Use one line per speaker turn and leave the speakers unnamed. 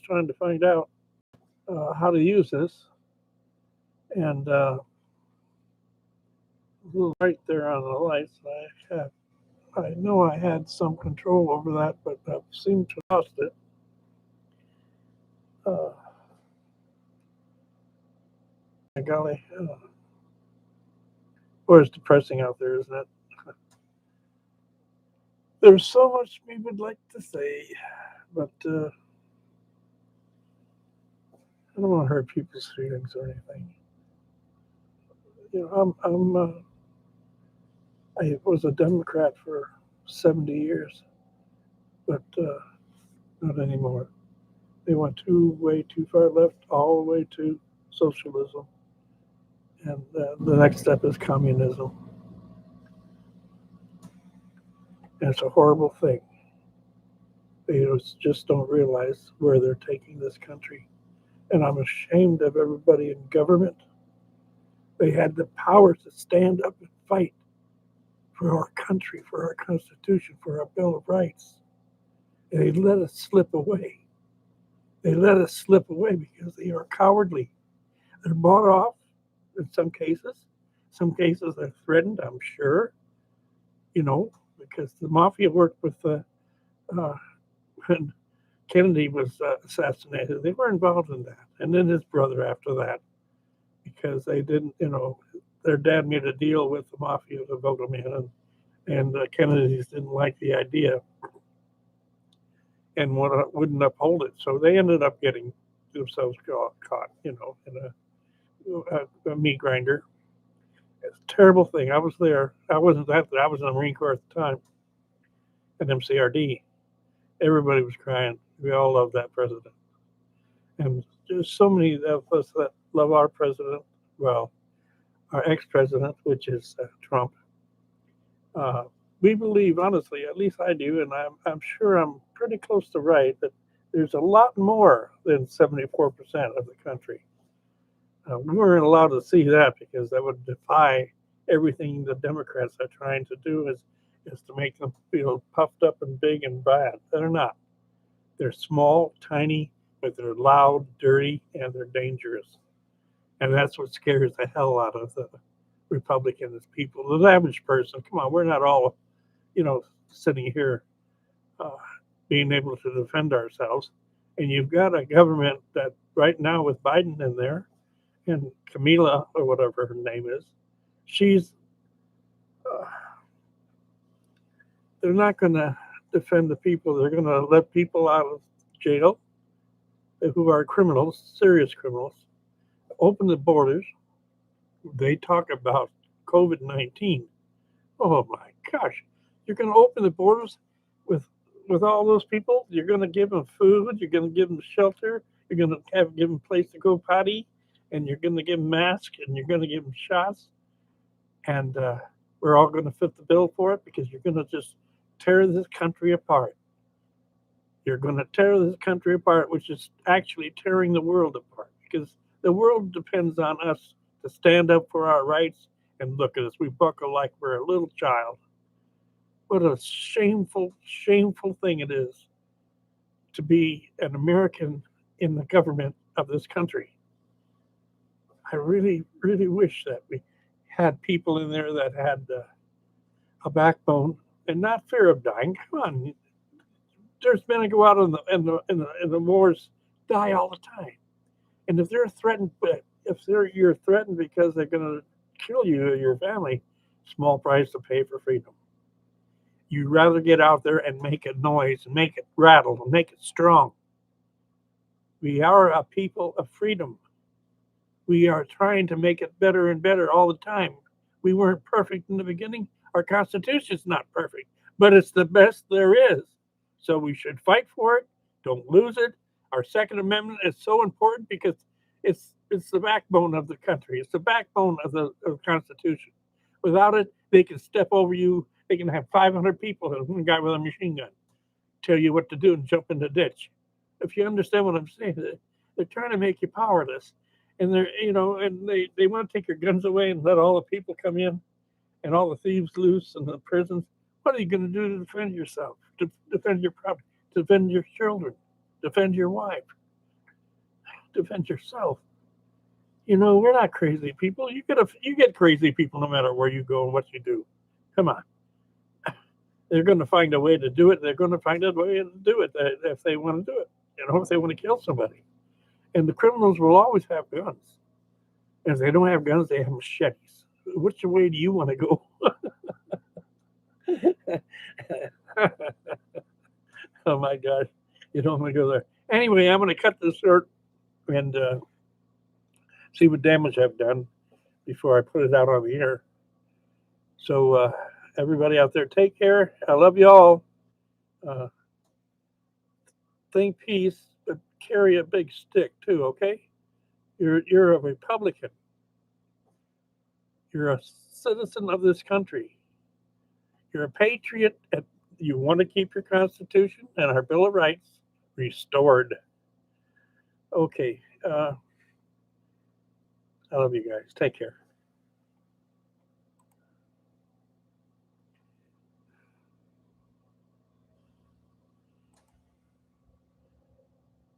trying to find out how to use this, and a little right there on the lights. I know I had some control over that, but I seem to have lost it. Uh, my golly, boy, it's depressing out there, isn't it? There's so much we would like to say, but I don't want to hurt people's feelings or anything. I was a Democrat for 70 years, but not anymore. They went way too far left, all the way to socialism, and the next step is communism, and it's a horrible thing. They just don't realize where they're taking this country, and I'm ashamed of everybody in government. They had the power to stand up and fight for our country, for our Constitution, for our Bill of Rights. And they let us slip away. They let us slip away because they are cowardly. They're bought off in some cases. Some cases they're threatened, I'm sure, because the mafia worked with when Kennedy was assassinated. They were involved in that. And then his brother after that, because they didn't, their dad made a deal with the mafia to vote him in, and the Kennedys didn't like the idea and wouldn't uphold it. So they ended up getting themselves caught, in a meat grinder. It's a terrible thing. I was there. I wasn't that. I was in the Marine Corps at the time, at MCRD. Everybody was crying. We all love that president. And there's so many of us that love our president. Well, our ex-president, which is Trump. We believe, honestly, at least I do, and I'm sure I'm pretty close to right, that there's a lot more than 74% of the country. We weren't allowed to see that because that would defy everything the Democrats are trying to do is to make them feel puffed up and big and bad. They're not. They're small, tiny, but they're loud, dirty, and they're dangerous. And that's what scares the hell out of the Republicans people. The average person, come on, we're not all, sitting here uh, being able to defend ourselves. And you've got a government that right now with Biden in there and Camila or whatever her name is, she's they're not going to defend the people. They're going to let people out of jail who are criminals, serious criminals, open the borders. They talk about COVID-19. Oh my gosh, you're going to open the borders with all those people? You're going to give them food. You're going to give them shelter. You're going to give them a place to go potty, and you're going to give them masks, and you're going to give them shots, and we're all going to fit the bill for it because you're going to just tear this country apart. You're going to tear this country apart, which is actually tearing the world apart because the world depends on us to stand up for our rights. And look at us. We buckle like we're a little child. What a shameful, shameful thing it is to be an American in the government of this country. I really, really wish that we had people in there that had a backbone and not fear of dying. Come on, there's men that go out in the wars, die all the time, and if they're threatened, you're threatened because they're going to kill you or your family, small price to pay for freedom. You'd rather get out there and make a noise and make it rattle and make it strong. We are a people of freedom. We are trying to make it better and better all the time. We weren't perfect in the beginning. Our Constitution's not perfect, but it's the best there is. So we should fight for it. Don't lose it. Our Second Amendment is so important because it's the backbone of the country. It's the backbone of the Constitution. Without it, they can step over you. They can have 500 people and one guy with a machine gun tell you what to do and jump in the ditch. If you understand what I'm saying, they're trying to make you powerless, and they want to take your guns away and let all the people come in, and all the thieves loose in the prisons. What are you going to do to defend yourself? To defend your property? To defend your children? Defend your wife? defend yourself. We're not crazy people. You get crazy people no matter where you go and what you do. Come on. They're going to find a way to do it. They're going to find a way to do it if they want to do it. If they want to kill somebody. And the criminals will always have guns. And if they don't have guns, they have machetes. Which way do you want to go? Oh my God. You don't want to go there. Anyway, I'm going to cut this short and see what damage I've done before I put it out on the air. So, everybody out there, take care. I love you all. Uh, think peace, but carry a big stick too, okay? You're a Republican. You're a citizen of this country. You're a patriot. And you want to keep your Constitution and our Bill of Rights restored. Okay. I love you guys. Take care.